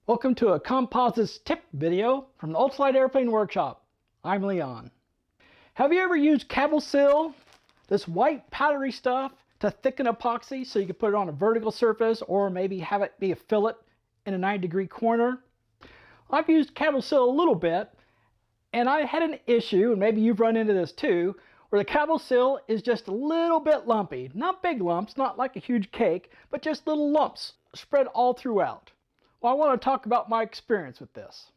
Welcome to a composites tip video from the Ultralight Airplane Workshop. I'm Leon. Have you ever used Cab-o-sil, this white powdery stuff, to thicken epoxy so you can put it on a vertical surface or maybe have it be a fillet in a 90-degree corner? I've used Cab-o-sil a little bit, and I had an issue, and maybe you've run into this too, where the Cab-o-sil is just a little bit lumpy. Not big lumps, not like a huge cake, but just little lumps spread all throughout. Well, I want to talk about my experience with this.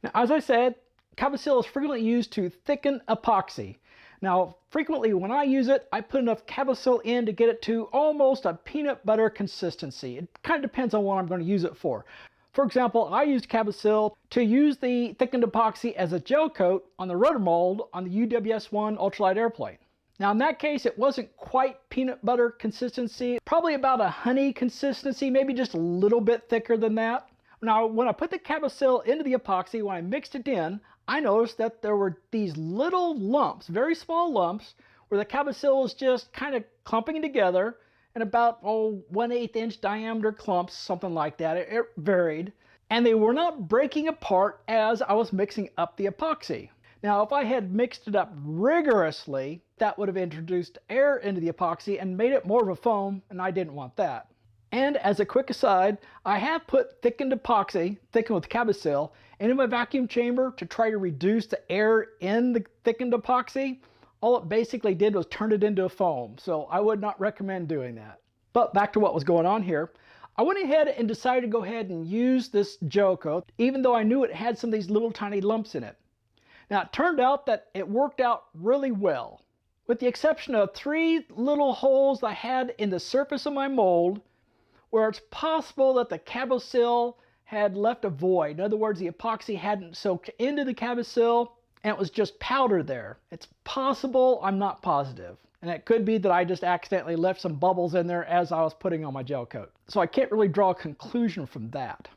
Now, as I said, Cab-o-sil is frequently used to thicken epoxy. Now, frequently when I use it, I put enough Cab-o-sil in to get it to almost a peanut butter consistency. It kind of depends on what I'm going to use it for. For example, I used Cab-o-sil to use the thickened epoxy as a gel coat on the rotor mold on the UWS-1 ultralight airplane. Now in that case, it wasn't quite peanut butter consistency, probably about a honey consistency, maybe just a little bit thicker than that. Now when I put the Cab-o-sil into the epoxy, when I mixed it in, I noticed that there were these little lumps, very small lumps, where the Cab-o-sil was just kind of clumping together in about 1/8 inch diameter clumps, something like that. It varied. And they were not breaking apart as I was mixing up the epoxy. Now, if I had mixed it up rigorously, that would have introduced air into the epoxy and made it more of a foam, and I didn't want that. And as a quick aside, I have put thickened epoxy, thickened with Cab-o-sil, into my vacuum chamber to try to reduce the air in the thickened epoxy. All it basically did was turn it into a foam, so I would not recommend doing that. But back to what was going on here. I went ahead and decided to go ahead and use this gel coat, even though I knew it had some of these little tiny lumps in it. Now, it turned out that it worked out really well. With the exception of 3 little holes I had in the surface of my mold, where it's possible that the Cab-o-sil had left a void. In other words, the epoxy hadn't soaked into the Cab-o-sil, and it was just powder there. It's possible, I'm not positive. And it could be that I just accidentally left some bubbles in there as I was putting on my gel coat. So I can't really draw a conclusion from that.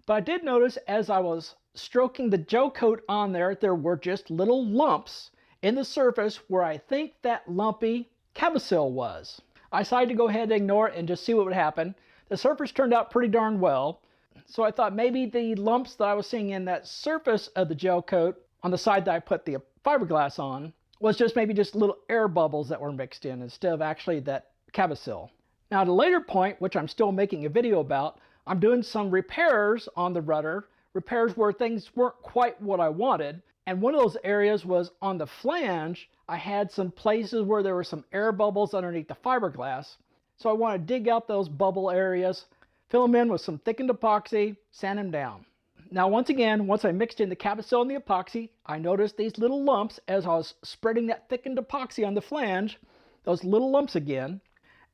But I did notice as I was stroking the gel coat on there, there were just little lumps in the surface where I think that lumpy Cab-o-sil was. I decided to go ahead and ignore it and just see what would happen. The surface turned out pretty darn well. So I thought maybe the lumps that I was seeing in that surface of the gel coat on the side that I put the fiberglass on was just maybe just little air bubbles that were mixed in instead of actually that Cab-o-sil. Now at a later point, which I'm still making a video about, I'm doing some repairs on the rudder, repairs where things weren't quite what I wanted. And one of those areas was on the flange. I had some places where there were some air bubbles underneath the fiberglass. So I want to dig out those bubble areas, fill them in with some thickened epoxy, sand them down. Now once again, once I mixed in the Cab-o-sil and the epoxy, I noticed these little lumps as I was spreading that thickened epoxy on the flange, those little lumps again.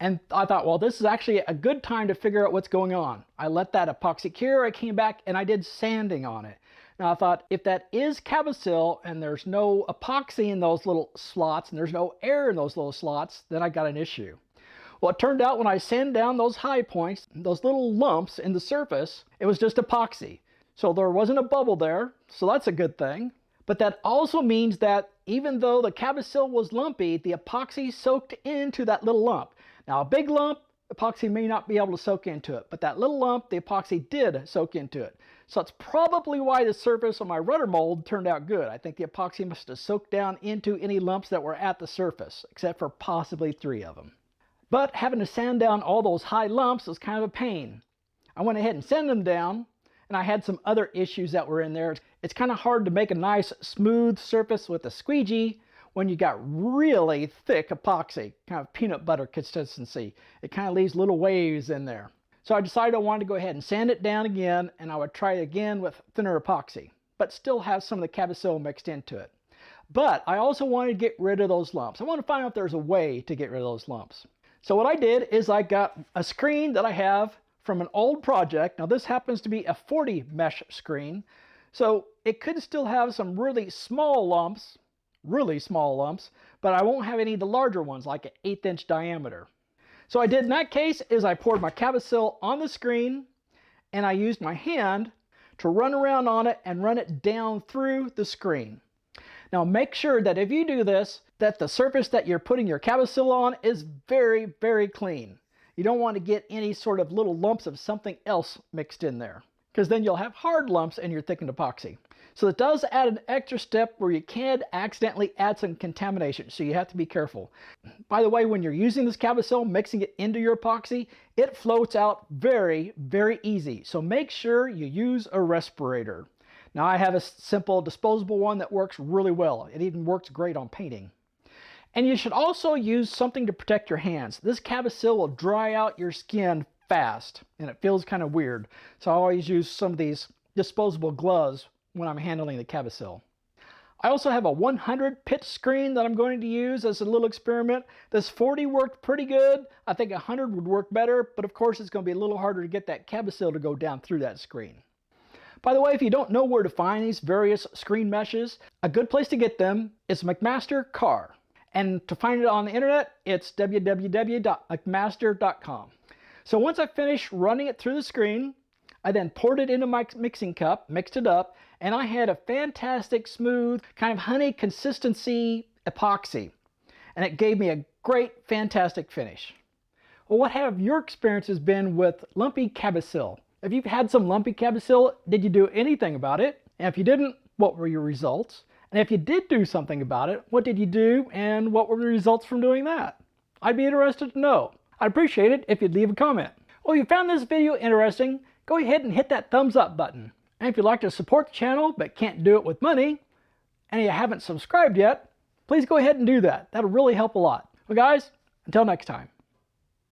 And I thought, well, this is actually a good time to figure out what's going on. I let that epoxy cure, I came back and I did sanding on it. Now I thought, if that is Cab-o-sil and there's no epoxy in those little slots and there's no air in those little slots, then I got an issue. Well, it turned out when I sanded down those high points, those little lumps in the surface, it was just epoxy. So there wasn't a bubble there, so that's a good thing. But that also means that even though the Cab-o-sil was lumpy, the epoxy soaked into that little lump. Now a big lump, epoxy may not be able to soak into it, but that little lump, the epoxy did soak into it. So that's probably why the surface of my rudder mold turned out good. I think the epoxy must have soaked down into any lumps that were at the surface, except for possibly 3 of them. But having to sand down all those high lumps was kind of a pain. I went ahead and sanded them down, and I had some other issues that were in there. It's kind of hard to make a nice smooth surface with a squeegee when you got really thick epoxy, kind of peanut butter consistency. It kind of leaves little waves in there. So I decided I wanted to go ahead and sand it down again, and I would try it again with thinner epoxy, but still have some of the Cab-o-sil mixed into it. But I also wanted to get rid of those lumps. I want to find out if there's a way to get rid of those lumps. So what I did is I got a screen that I have from an old project. Now this happens to be a 40 mesh screen, so it could still have some really small lumps, but I won't have any of the larger ones like an 1/8 inch diameter. So I did in that case is I poured my Cab-o-sil on the screen, and I used my hand to run around on it and run it down through the screen. Now make sure that if you do this, that the surface that you're putting your Cab-o-sil on is very, very clean. You don't want to get any sort of little lumps of something else mixed in there. because then you'll have hard lumps in your thickened epoxy. So it does add an extra step where you can accidentally add some contamination, so you have to be careful. By the way, when you're using this Cab-o-sil, mixing it into your epoxy, it floats out very, very easy. So make sure you use a respirator. Now I have a simple disposable one that works really well. It even works great on painting. And you should also use something to protect your hands. This Cab-o-sil will dry out your skin fast, and it feels kind of weird. So I always use some of these disposable gloves when I'm handling the Cab-o-sil. I also have a 100 pitch screen that I'm going to use as a little experiment. This 40 worked pretty good. I think 100 would work better, but of course it's going to be a little harder to get that Cab-o-sil to go down through that screen. By the way, if you don't know where to find these various screen meshes, a good place to get them is McMaster Car. And to find it on the internet, it's www.mcmaster.com. So once I finished running it through the screen, I then poured it into my mixing cup, mixed it up, and I had a fantastic, smooth, kind of honey consistency epoxy. And it gave me a great, fantastic finish. Well, what have your experiences been with lumpy Cab-o-sil? If you've had some lumpy Cab-o-sil, did you do anything about it? And if you didn't, what were your results? And if you did do something about it, what did you do and what were the results from doing that? I'd be interested to know. I'd appreciate it if you'd leave a comment. Well, if you found this video interesting, go ahead and hit that thumbs up button. And if you'd like to support the channel but can't do it with money, and you haven't subscribed yet, please go ahead and do that. That'll really help a lot. Well guys, until next time.